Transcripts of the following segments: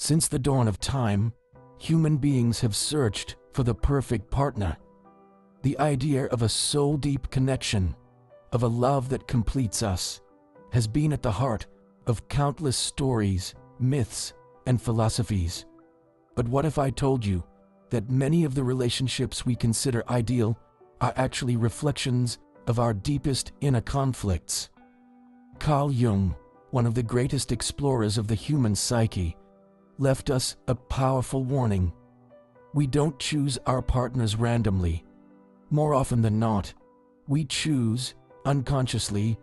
Since the dawn of time, human beings have searched for the perfect partner. The idea of a soul-deep connection, of a love that completes us, has been at the heart of countless stories, myths, and philosophies. But what if I told you that many of the relationships we consider ideal are actually reflections of our deepest inner conflicts? Carl Jung, one of the greatest explorers of the human psyche, left us a powerful warning. We don't choose our partners randomly. More often than not, we choose, unconsciously,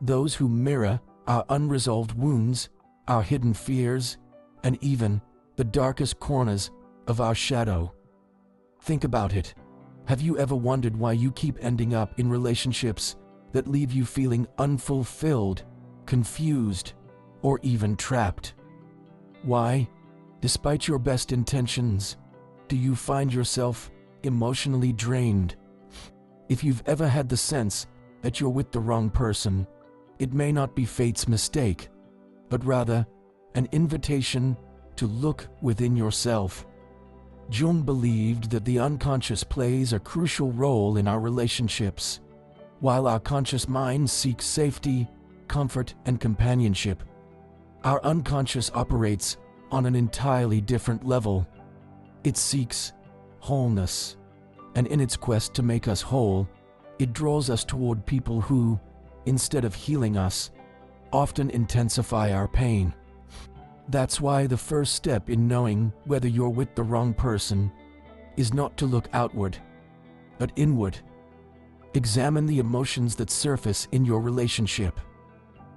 those who mirror our unresolved wounds, our hidden fears, and even the darkest corners of our shadow. Think about it. Have you ever wondered why you keep ending up in relationships that leave you feeling unfulfilled, confused, or even trapped? Why, despite your best intentions, do you find yourself emotionally drained? If you've ever had the sense that you're with the wrong person, it may not be fate's mistake, but rather an invitation to look within yourself. Jung believed that the unconscious plays a crucial role in our relationships. While our conscious mind seeks safety, comfort, and companionship, our unconscious operates on an entirely different level. It seeks wholeness, and in its quest to make us whole, it draws us toward people who, instead of healing us, often intensify our pain. That's why the first step in knowing whether you're with the wrong person is not to look outward, but inward. Examine the emotions that surface in your relationship.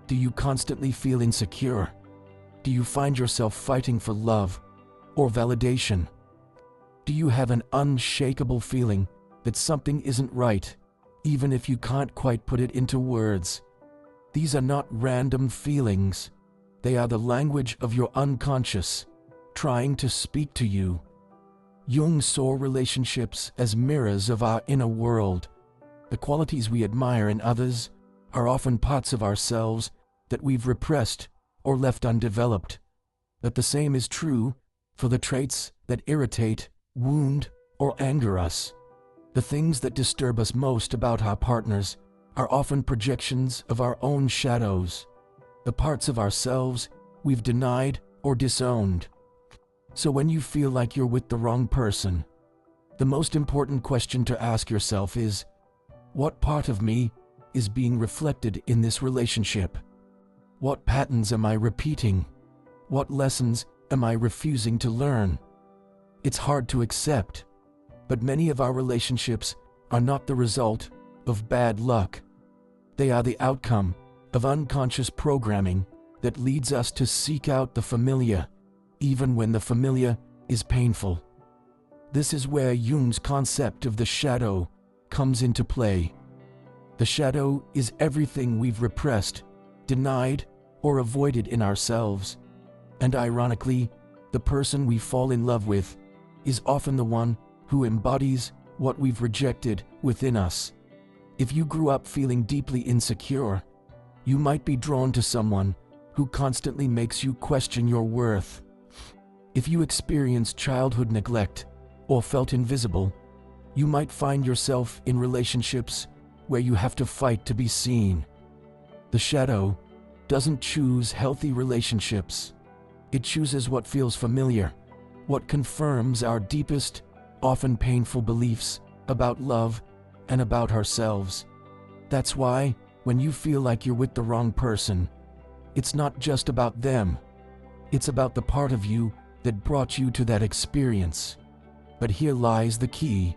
Do you constantly feel insecure? Do you find yourself fighting for love or validation? Do you have an unshakable feeling that something isn't right, even if you can't quite put it into words? These are not random feelings. They are the language of your unconscious, trying to speak to you. Jung saw relationships as mirrors of our inner world. The qualities we admire in others are often parts of ourselves that we've repressed or left undeveloped. But the same is true for the traits that irritate, wound, or anger us. The things that disturb us most about our partners are often projections of our own shadows, the parts of ourselves we've denied or disowned. So when you feel like you're with the wrong person, the most important question to ask yourself is, what part of me is being reflected in this relationship? What patterns am I repeating? What lessons am I refusing to learn? It's hard to accept, but many of our relationships are not the result of bad luck. They are the outcome of unconscious programming that leads us to seek out the familiar, even when the familiar is painful. This is where Jung's concept of the shadow comes into play. The shadow is everything we've repressed, denied, or avoided in ourselves. And ironically, the person we fall in love with is often the one who embodies what we've rejected within us. If you grew up feeling deeply insecure, you might be drawn to someone who constantly makes you question your worth. If you experienced childhood neglect or felt invisible, you might find yourself in relationships where you have to fight to be seen. The shadow doesn't choose healthy relationships. It chooses what feels familiar, what confirms our deepest, often painful beliefs about love and about ourselves. That's why, when you feel like you're with the wrong person, it's not just about them. It's about the part of you that brought you to that experience. But here lies the key.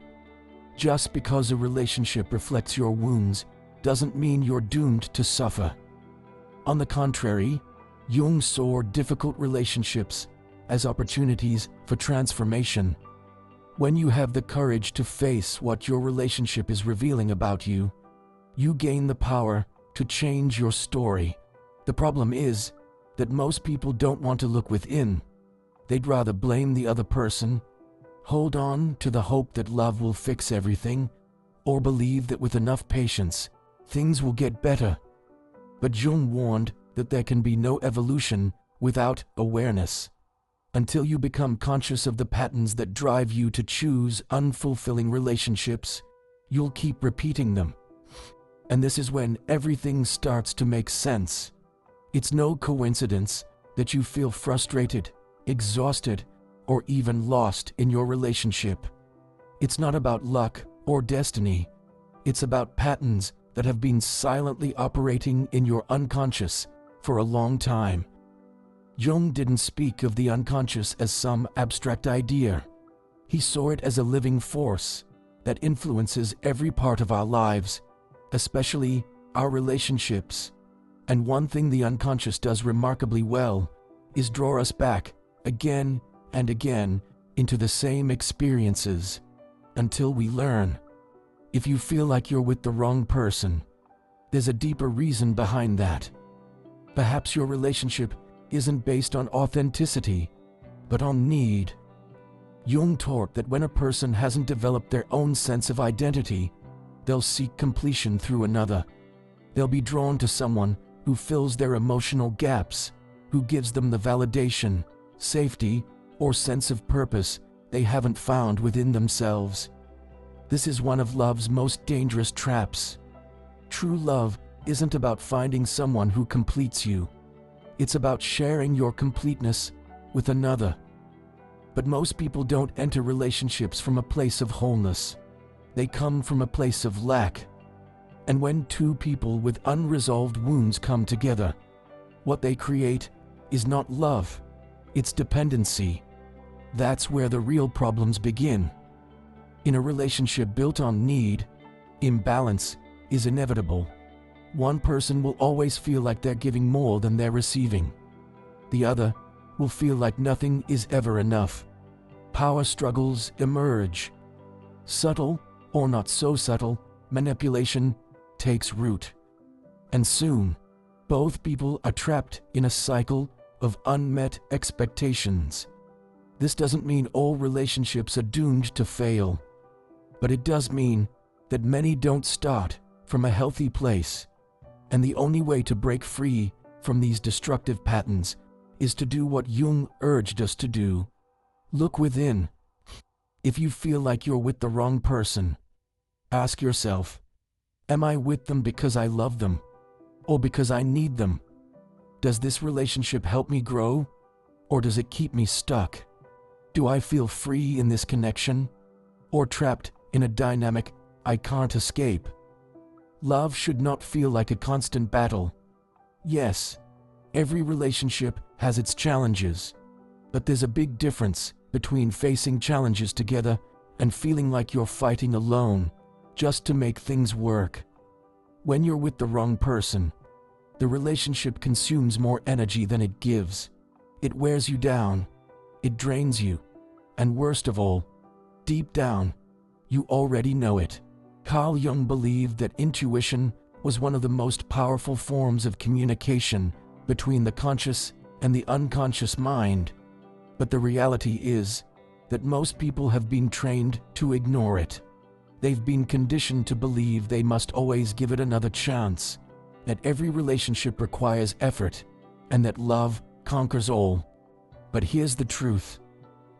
Just because a relationship reflects your wounds doesn't mean you're doomed to suffer. On the contrary, Jung saw difficult relationships as opportunities for transformation. When you have the courage to face what your relationship is revealing about you, you gain the power to change your story. The problem is that most people don't want to look within. They'd rather blame the other person, hold on to the hope that love will fix everything, or believe that with enough patience, things will get better. But Jung warned that there can be no evolution without awareness. Until you become conscious of the patterns that drive you to choose unfulfilling relationships, you'll keep repeating them. And this is when everything starts to make sense. It's no coincidence that you feel frustrated, exhausted, or even lost in your relationship. It's not about luck or destiny. It's about patterns that have been silently operating in your unconscious for a long time. Jung didn't speak of the unconscious as some abstract idea. He saw it as a living force that influences every part of our lives, especially our relationships. And one thing the unconscious does remarkably well is draw us back again and again into the same experiences until we learn. If you feel like you're with the wrong person, there's a deeper reason behind that. Perhaps your relationship isn't based on authenticity, but on need. Jung taught that when a person hasn't developed their own sense of identity, they'll seek completion through another. They'll be drawn to someone who fills their emotional gaps, who gives them the validation, safety, or sense of purpose they haven't found within themselves. This is one of love's most dangerous traps. True love isn't about finding someone who completes you. It's about sharing your completeness with another. But most people don't enter relationships from a place of wholeness. They come from a place of lack. And when two people with unresolved wounds come together, what they create is not love, it's dependency. That's where the real problems begin. In a relationship built on need, imbalance is inevitable. One person will always feel like they're giving more than they're receiving. The other will feel like nothing is ever enough. Power struggles emerge. Subtle, or not so subtle, manipulation takes root. And soon, both people are trapped in a cycle of unmet expectations. This doesn't mean all relationships are doomed to fail, but it does mean that many don't start from a healthy place. And the only way to break free from these destructive patterns is to do what Jung urged us to do. Look within. If you feel like you're with the wrong person, ask yourself, am I with them because I love them, or because I need them? Does this relationship help me grow, or does it keep me stuck? Do I feel free in this connection, or trapped in a dynamic I can't escape? Love should not feel like a constant battle. Yes, every relationship has its challenges, but there's a big difference between facing challenges together and feeling like you're fighting alone just to make things work. When you're with the wrong person, the relationship consumes more energy than it gives. It wears you down, it drains you, and worst of all, deep down, you already know it. Carl Jung believed that intuition was one of the most powerful forms of communication between the conscious and the unconscious mind. But the reality is that most people have been trained to ignore it. They've been conditioned to believe they must always give it another chance, that every relationship requires effort, and that love conquers all. But here's the truth.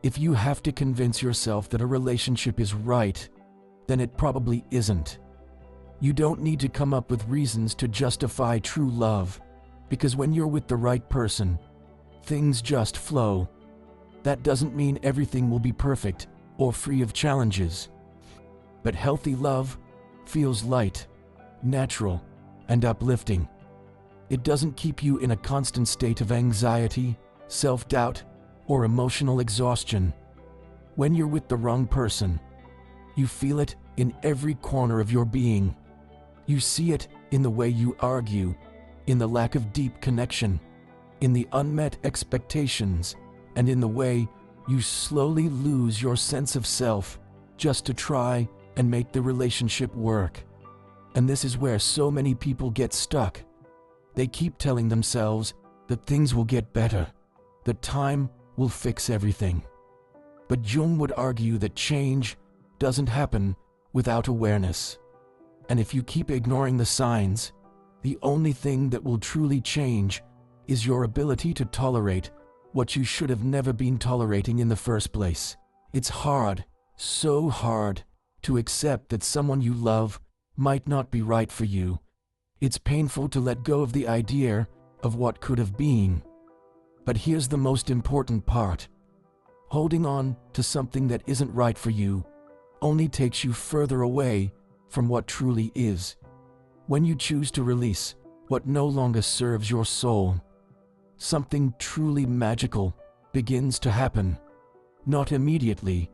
If you have to convince yourself that a relationship is right, then it probably isn't. You don't need to come up with reasons to justify true love, because when you're with the right person, things just flow. That doesn't mean everything will be perfect or free of challenges. But healthy love feels light, natural, and uplifting. It doesn't keep you in a constant state of anxiety, self-doubt, or emotional exhaustion. When you're with the wrong person, you feel it in every corner of your being. You see it in the way you argue, in the lack of deep connection, in the unmet expectations, and in the way you slowly lose your sense of self just to try and make the relationship work. And this is where so many people get stuck. They keep telling themselves that things will get better, that time will fix everything. But Jung would argue that change doesn't happen without awareness. And if you keep ignoring the signs, the only thing that will truly change is your ability to tolerate what you should have never been tolerating in the first place. It's hard, so hard, to accept that someone you love might not be right for you. It's painful to let go of the idea of what could have been. But here's the most important part. Holding on to something that isn't right for you only takes you further away from what truly is. When you choose to release what no longer serves your soul, something truly magical begins to happen. Not immediately,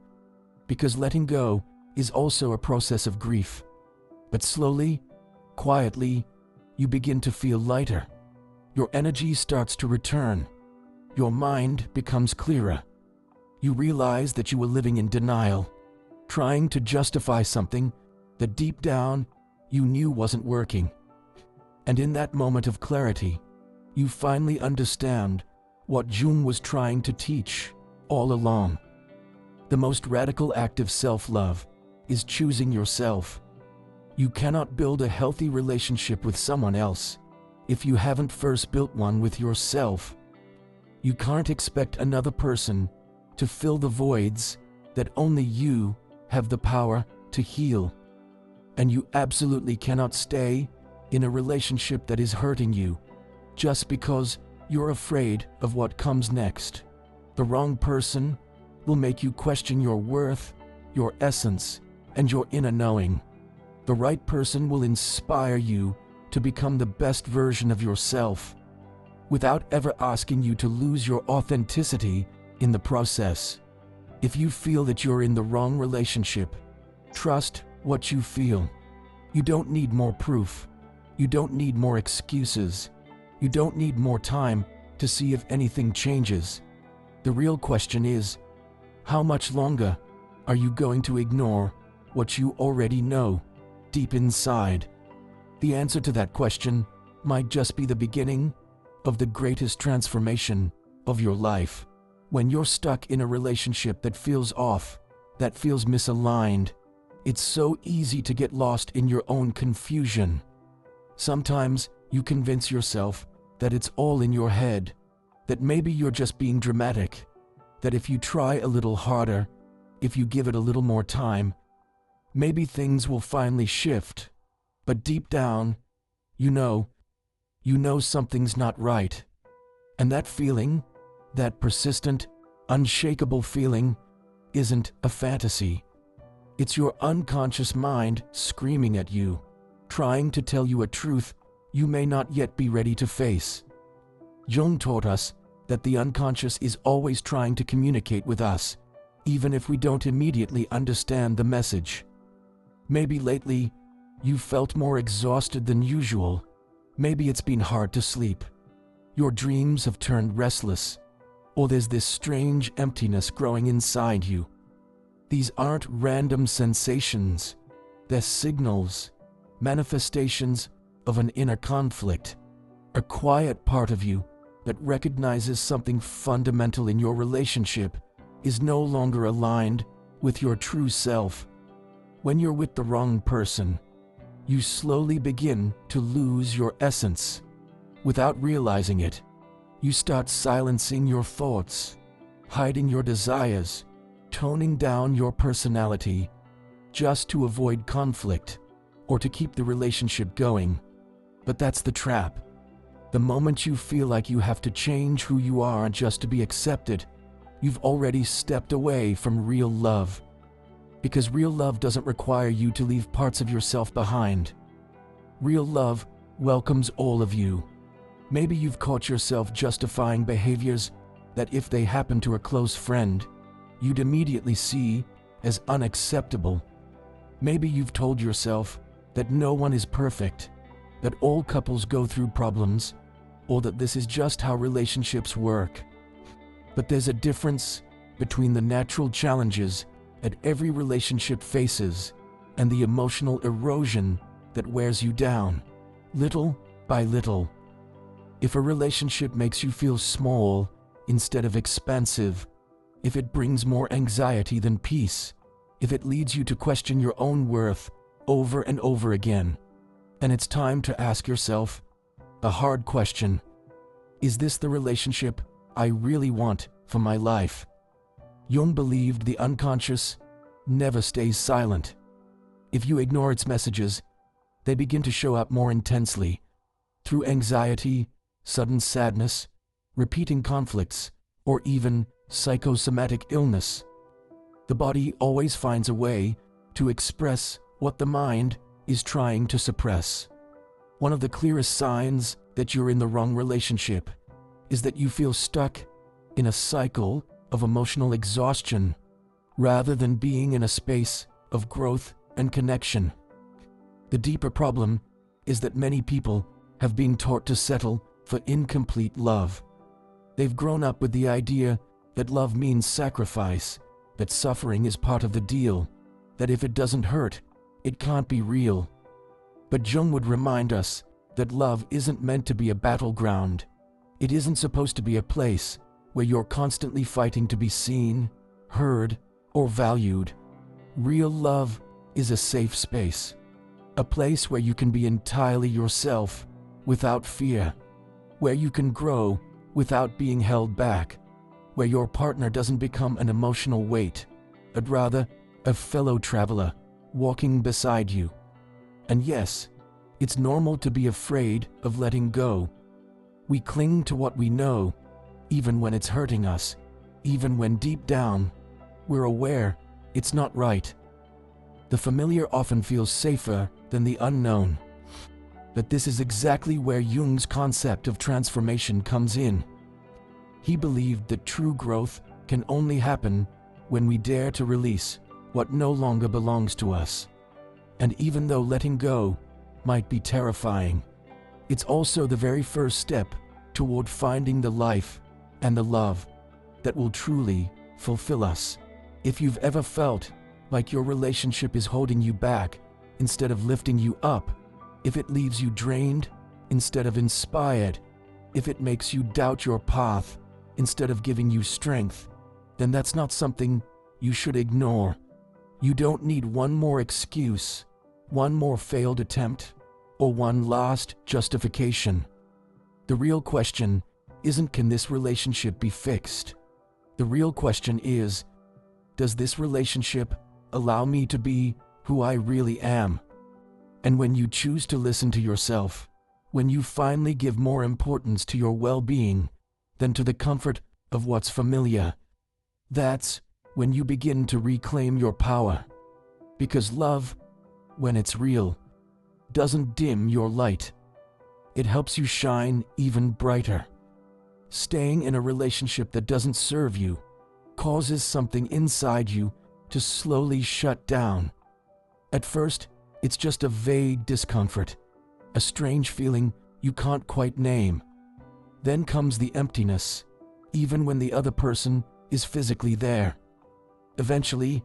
because letting go is also a process of grief. But slowly, quietly, you begin to feel lighter. Your energy starts to return. Your mind becomes clearer. You realize that you were living in denial, trying to justify something that deep down you knew wasn't working. And in that moment of clarity, you finally understand what Jung was trying to teach all along. The most radical act of self-love is choosing yourself. You cannot build a healthy relationship with someone else if you haven't first built one with yourself. You can't expect another person to fill the voids that only you have the power to heal. And you absolutely cannot stay in a relationship that is hurting you just because you're afraid of what comes next. The wrong person will make you question your worth, your essence, and your inner knowing. The right person will inspire you to become the best version of yourself, without ever asking you to lose your authenticity in the process. If you feel that you're in the wrong relationship, trust what you feel. You don't need more proof. You don't need more excuses. You don't need more time to see if anything changes. The real question is, how much longer are you going to ignore what you already know deep inside? The answer to that question might just be the beginning of the greatest transformation of your life. When you're stuck in a relationship that feels off, that feels misaligned, it's so easy to get lost in your own confusion. Sometimes you convince yourself that it's all in your head, that maybe you're just being dramatic, that if you try a little harder, if you give it a little more time, maybe things will finally shift. But deep down, you know something's not right. And that feeling, that persistent, unshakable feeling, isn't a fantasy. It's your unconscious mind screaming at you, trying to tell you a truth you may not yet be ready to face. Jung taught us that the unconscious is always trying to communicate with us, even if we don't immediately understand the message. Maybe lately, you've felt more exhausted than usual. Maybe it's been hard to sleep. Your dreams have turned restless, or there's this strange emptiness growing inside you. These aren't random sensations. They're signals, manifestations of an inner conflict, a quiet part of you that recognizes something fundamental in your relationship is no longer aligned with your true self. When you're with the wrong person, you slowly begin to lose your essence. Without realizing it, you start silencing your thoughts, hiding your desires, toning down your personality, just to avoid conflict or to keep the relationship going. But that's the trap. The moment you feel like you have to change who you are just to be accepted, you've already stepped away from real love. Because real love doesn't require you to leave parts of yourself behind. Real love welcomes all of you. Maybe you've caught yourself justifying behaviors that if they happen to a close friend, you'd immediately see as unacceptable. Maybe you've told yourself that no one is perfect, that all couples go through problems, or that this is just how relationships work. But there's a difference between the natural challenges that every relationship faces and the emotional erosion that wears you down, little by little. If a relationship makes you feel small instead of expansive, if it brings more anxiety than peace, if it leads you to question your own worth over and over again, then it's time to ask yourself a hard question. Is this the relationship I really want for my life. Jung believed the unconscious never stays silent. If you ignore its messages, they begin to show up more intensely, through anxiety, sudden sadness, repeating conflicts, or even psychosomatic illness. The body always finds a way to express what the mind is trying to suppress. One of the clearest signs that you're in the wrong relationship is that you feel stuck in a cycle of emotional exhaustion rather than being in a space of growth and connection. The deeper problem is that many people have been taught to settle for incomplete love. They've grown up with the idea that love means sacrifice, that suffering is part of the deal, that if it doesn't hurt, it can't be real. But Jung would remind us that love isn't meant to be a battleground. It isn't supposed to be a place where you're constantly fighting to be seen, heard, or valued. Real love is a safe space, a place where you can be entirely yourself without fear, where you can grow without being held back, where your partner doesn't become an emotional weight, but rather a fellow traveler walking beside you. And yes, it's normal to be afraid of letting go. We cling to what we know, even when it's hurting us, even when deep down we're aware it's not right. The familiar often feels safer than the unknown. But this is exactly where Jung's concept of transformation comes in. He believed that true growth can only happen when we dare to release what no longer belongs to us. And even though letting go might be terrifying, it's also the very first step toward finding the life and the love that will truly fulfill us. If you've ever felt like your relationship is holding you back instead of lifting you up, if it leaves you drained instead of inspired, if it makes you doubt your path instead of giving you strength, then that's not something you should ignore. You don't need one more excuse, one more failed attempt, or one last justification. The real question isn't, can this relationship be fixed? The real question is, does this relationship allow me to be who I really am? And when you choose to listen to yourself, when you finally give more importance to your well-being than to the comfort of what's familiar, that's when you begin to reclaim your power. Because love, when it's real, doesn't dim your light. It helps you shine even brighter. Staying in a relationship that doesn't serve you causes something inside you to slowly shut down. At first, it's just a vague discomfort, a strange feeling you can't quite name. Then comes the emptiness, even when the other person is physically there. Eventually,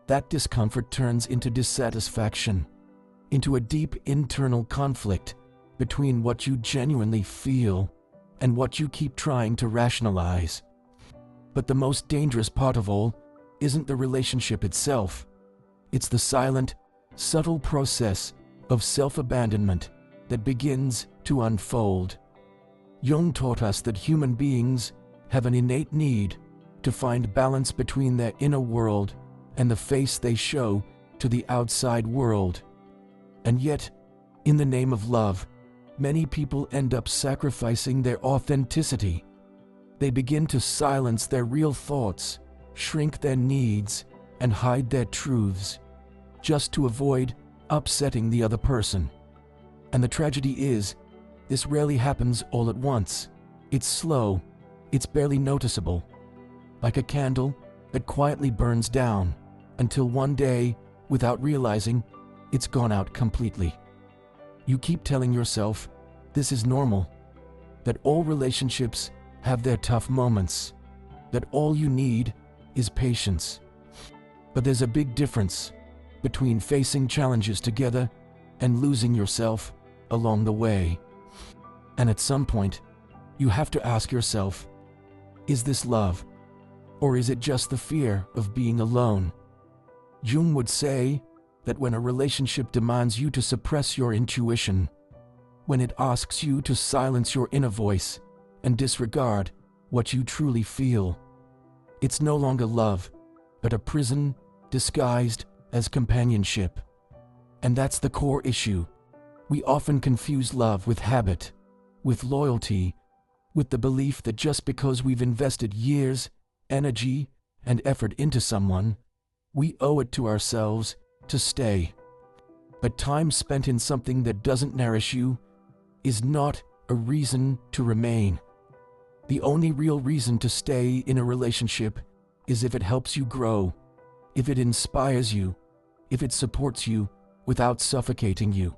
that discomfort turns into dissatisfaction, into a deep internal conflict between what you genuinely feel and what you keep trying to rationalize. But the most dangerous part of all isn't the relationship itself. It's the silent, subtle process of self-abandonment that begins to unfold. Jung taught us that human beings have an innate need to find balance between their inner world and the face they show to the outside world. And yet, in the name of love, many people end up sacrificing their authenticity. They begin to silence their real thoughts, shrink their needs, and hide their truths, just to avoid upsetting the other person. And the tragedy is, this rarely happens all at once. It's slow, it's barely noticeable, like a candle that quietly burns down until one day, without realizing, it's gone out completely. You keep telling yourself this is normal, that all relationships have their tough moments, that all you need is patience. But there's a big difference between facing challenges together and losing yourself along the way. And at some point, you have to ask yourself, is this love, or is it just the fear of being alone? Jung would say that when a relationship demands you to suppress your intuition, when it asks you to silence your inner voice and disregard what you truly feel. It's no longer love, but a prison disguised as companionship. And that's the core issue. We often confuse love with habit, with loyalty, with the belief that just because we've invested years, energy, and effort into someone, we owe it to ourselves to stay. But time spent in something that doesn't nourish you is not a reason to remain. The only real reason to stay in a relationship is if it helps you grow, if it inspires you, if it supports you without suffocating you,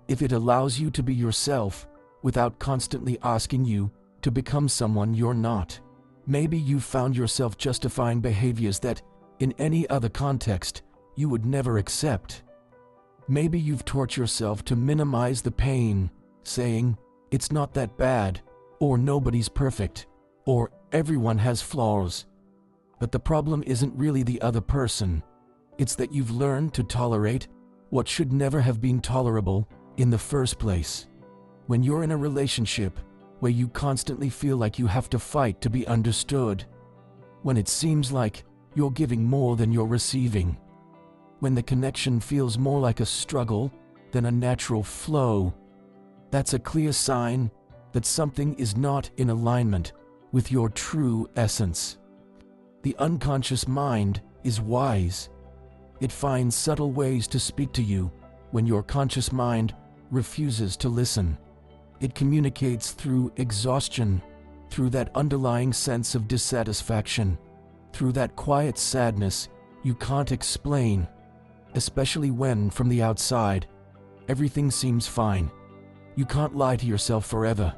if it allows you to be yourself without constantly asking you to become someone you're not. Maybe you've found yourself justifying behaviors that, in any other context, you would never accept. Maybe you've taught yourself to minimize the pain, saying, "It's not that bad," or "Nobody's perfect," or "Everyone has flaws." But the problem isn't really the other person. It's that you've learned to tolerate what should never have been tolerable in the first place. When you're in a relationship where you constantly feel like you have to fight to be understood, when it seems like you're giving more than you're receiving, when the connection feels more like a struggle than a natural flow, that's a clear sign that something is not in alignment with your true essence. The unconscious mind is wise. It finds subtle ways to speak to you when your conscious mind refuses to listen. It communicates through exhaustion, through that underlying sense of dissatisfaction, through that quiet sadness you can't explain, especially when, from the outside, everything seems fine. You can't lie to yourself forever.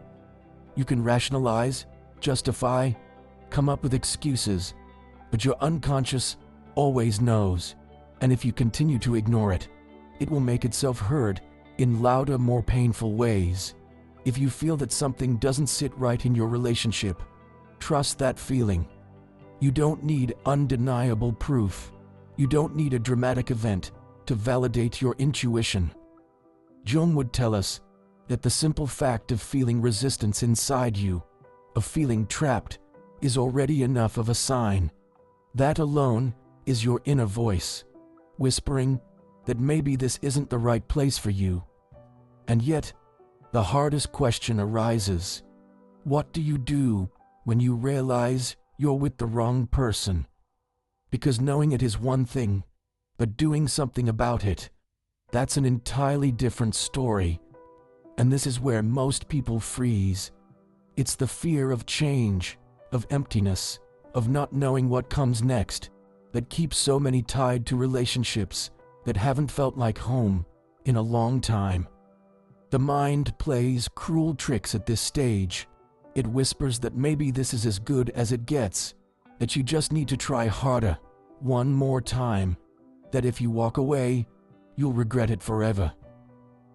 You can rationalize, justify, come up with excuses, but your unconscious always knows, and if you continue to ignore it, it will make itself heard in louder, more painful ways. If you feel that something doesn't sit right in your relationship, trust that feeling. You don't need undeniable proof. You don't need a dramatic event to validate your intuition. Jung would tell us that the simple fact of feeling resistance inside you, of feeling trapped, is already enough of a sign. That alone is your inner voice, whispering that maybe this isn't the right place for you. And yet, the hardest question arises. What do you do when you realize you're with the wrong person? Because knowing it is one thing, but doing something about it, that's an entirely different story. And this is where most people freeze. It's the fear of change, of emptiness, of not knowing what comes next, that keeps so many tied to relationships that haven't felt like home in a long time. The mind plays cruel tricks at this stage. It whispers that maybe this is as good as it gets, that you just need to try harder, one more time, that if you walk away, you'll regret it forever.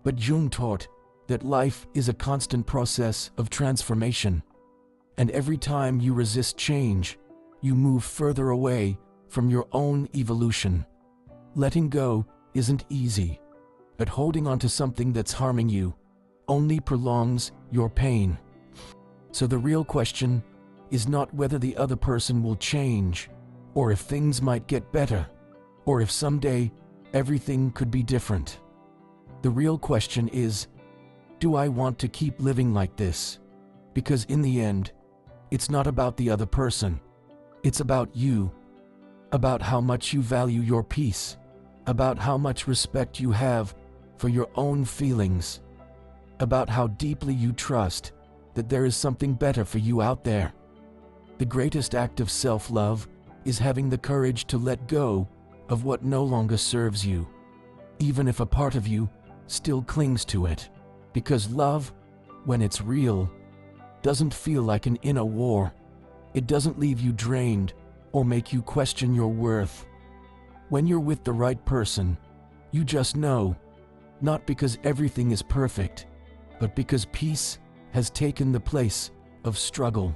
But Jung taught that life is a constant process of transformation, and every time you resist change, you move further away from your own evolution. Letting go isn't easy, but holding on to something that's harming you only prolongs your pain. So the real question is not whether the other person will change, or if things might get better, or if someday everything could be different. The real question is, do I want to keep living like this? Because in the end, it's not about the other person. It's about you, about how much you value your peace, about how much respect you have for your own feelings, about how deeply you trust that there is something better for you out there. The greatest act of self-love is having the courage to let go of what no longer serves you, even if a part of you still clings to it. Because love, when it's real, doesn't feel like an inner war. It doesn't leave you drained or make you question your worth. When you're with the right person, you just know, not because everything is perfect, but because peace has taken the place of struggle.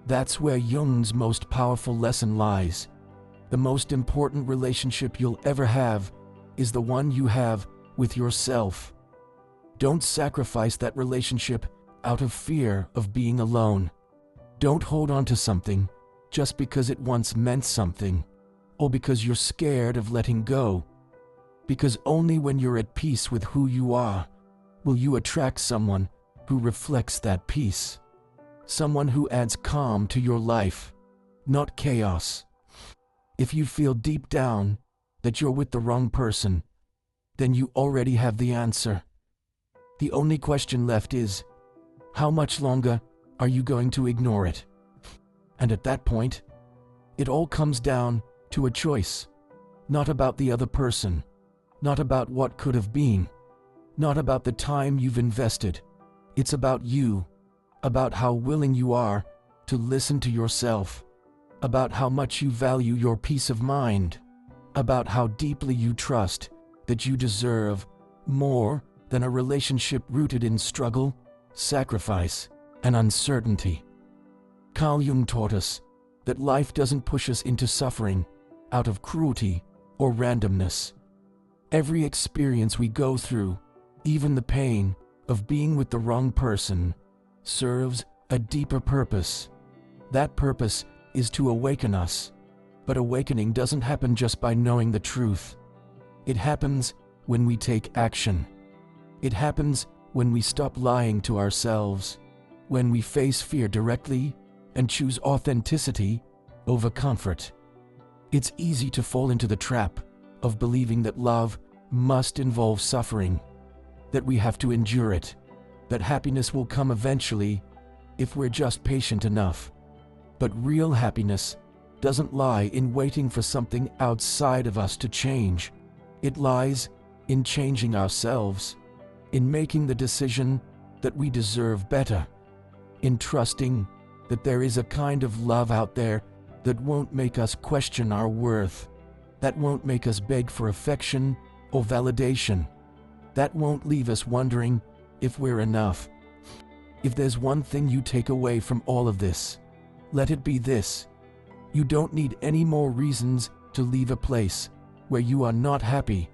That's where Jung's most powerful lesson lies. The most important relationship you'll ever have is the one you have with yourself. Don't sacrifice that relationship out of fear of being alone. Don't hold on to something just because it once meant something, or because you're scared of letting go. Because only when you're at peace with who you are will you attract someone who reflects that peace. Someone who adds calm to your life, not chaos. If you feel deep down that you're with the wrong person, then you already have the answer. The only question left is, how much longer are you going to ignore it? And at that point, it all comes down to a choice. Not about the other person, not about what could have been, not about the time you've invested. It's about you, about how willing you are to listen to yourself, about how much you value your peace of mind, about how deeply you trust that you deserve more than a relationship rooted in struggle, sacrifice, and uncertainty. Carl Jung taught us that life doesn't push us into suffering out of cruelty or randomness. Every experience we go through, even the pain of being with the wrong person, serves a deeper purpose. That purpose is to awaken us. But awakening doesn't happen just by knowing the truth. It happens when we take action. It happens when we stop lying to ourselves, when we face fear directly and choose authenticity over comfort. It's easy to fall into the trap of believing that love must involve suffering, that we have to endure it, that happiness will come eventually if we're just patient enough. But real happiness doesn't lie in waiting for something outside of us to change. It lies in changing ourselves, in making the decision that we deserve better, in trusting that there is a kind of love out there that won't make us question our worth, that won't make us beg for affection or validation, that won't leave us wondering if we're enough. If there's one thing you take away from all of this, let it be this: you don't need any more reasons to leave a place where you are not happy.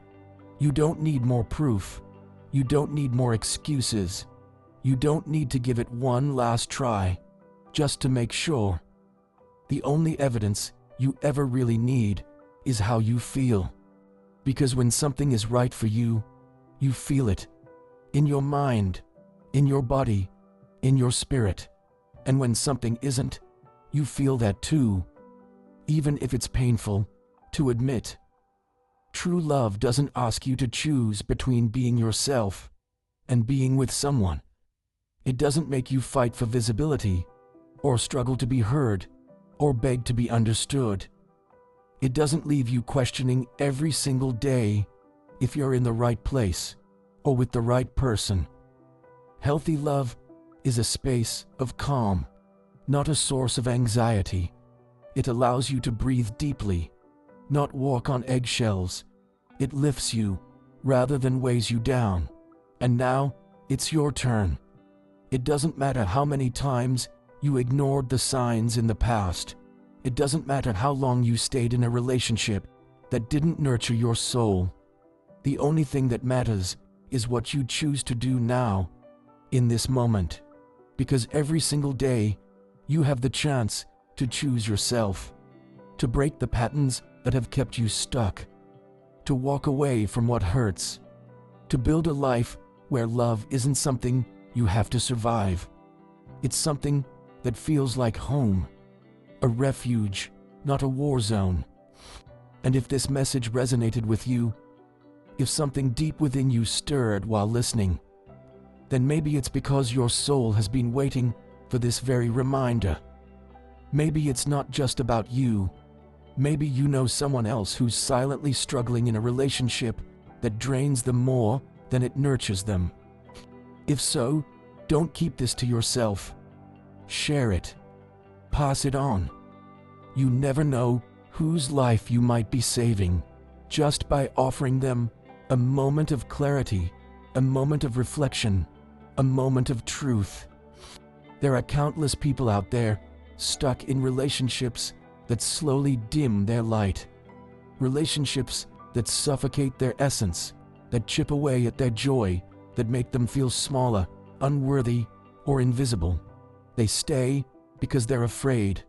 You don't need more proof. You don't need more excuses. You don't need to give it one last try, just to make sure. The only evidence you ever really need is how you feel. Because when something is right for you, you feel it. In your mind, in your body, in your spirit. And when something isn't, you feel that too, even if it's painful to admit. True love doesn't ask you to choose between being yourself and being with someone. It doesn't make you fight for visibility, or struggle to be heard, or beg to be understood. It doesn't leave you questioning every single day if you're in the right place or with the right person. Healthy love is a space of calm, not a source of anxiety. It allows you to breathe deeply, not walk on eggshells. It lifts you rather than weighs you down. And now, it's your turn. It doesn't matter how many times you ignored the signs in the past. It doesn't matter how long you stayed in a relationship that didn't nurture your soul. The only thing that matters is what you choose to do now, in this moment. Because every single day, you have the chance to choose yourself, to break the patterns that have kept you stuck, to walk away from what hurts, to build a life where love isn't something you have to survive. It's something that feels like home, a refuge, not a war zone. And if this message resonated with you, if something deep within you stirred while listening, then maybe it's because your soul has been waiting for this very reminder. Maybe it's not just about you. Maybe you know someone else who's silently struggling in a relationship that drains them more than it nurtures them. If so, don't keep this to yourself. Share it. Pass it on. You never know whose life you might be saving just by offering them a moment of clarity, a moment of reflection, a moment of truth. There are countless people out there stuck in relationships that slowly dim their light, relationships that suffocate their essence, that chip away at their joy, that make them feel smaller, unworthy, or invisible. They stay because they're afraid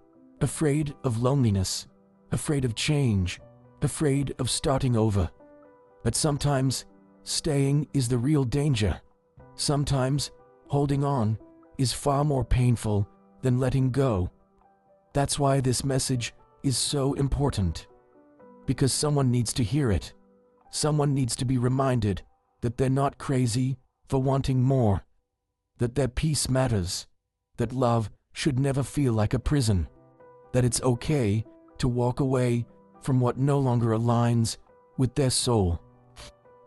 of loneliness, afraid of change, afraid of starting over. But sometimes staying is the real danger. Sometimes holding on is far more painful than letting go. That's why this message is so important. Because someone needs to hear it. Someone needs to be reminded that they're not crazy for wanting more, that their peace matters, that love should never feel like a prison, that it's okay to walk away from what no longer aligns with their soul.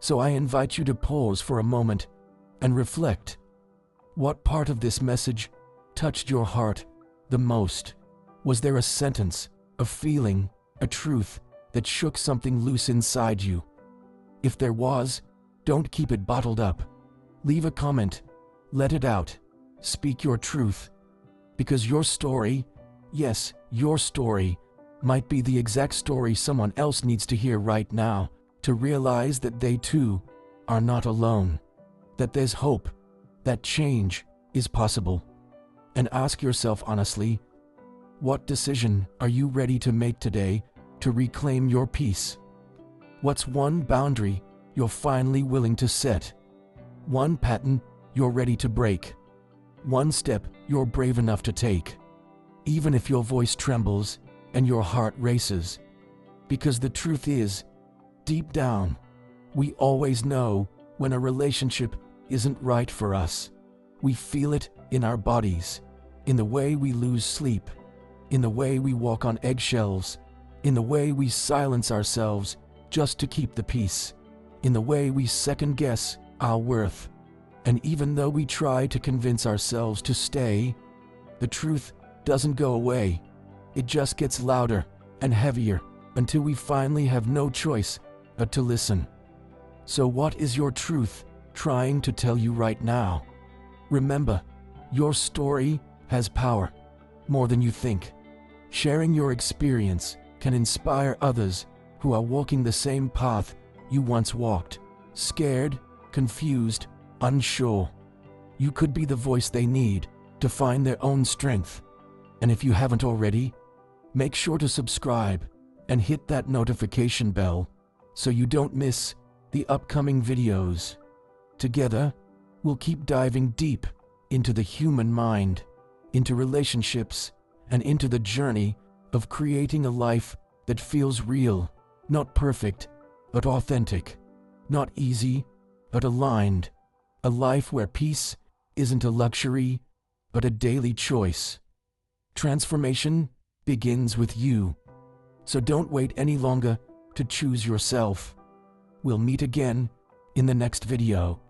So I invite you to pause for a moment and reflect. What part of this message touched your heart the most? Was there a sentence, a feeling, a truth that shook something loose inside you? If there was, don't keep it bottled up. Leave a comment, let it out, speak your truth. Because your story, yes, your story, might be the exact story someone else needs to hear right now, to realize that they too are not alone, that there's hope, that change is possible. And ask yourself honestly, what decision are you ready to make today to reclaim your peace? What's one boundary you're finally willing to set? One pattern you're ready to break? One step you're brave enough to take? Even if your voice trembles and your heart races. Because the truth is, deep down, we always know when a relationship isn't right for us. We feel it in our bodies, in the way we lose sleep, in the way we walk on eggshells, in the way we silence ourselves just to keep the peace, in the way we second-guess our worth. And even though we try to convince ourselves to stay, the truth doesn't go away. It just gets louder and heavier until we finally have no choice but to listen. So what is your truth trying to tell you right now? Remember, your story has power, more than you think. Sharing your experience can inspire others who are walking the same path you once walked, scared, confused, unsure. You could be the voice they need to find their own strength. And if you haven't already, make sure to subscribe and hit that notification bell so you don't miss the upcoming videos. Together, we'll keep diving deep into the human mind, into relationships, and into the journey of creating a life that feels real, not perfect, but authentic, not easy, but aligned, a life where peace isn't a luxury, but a daily choice. Transformation begins with you, so don't wait any longer to choose yourself. We'll meet again in the next video.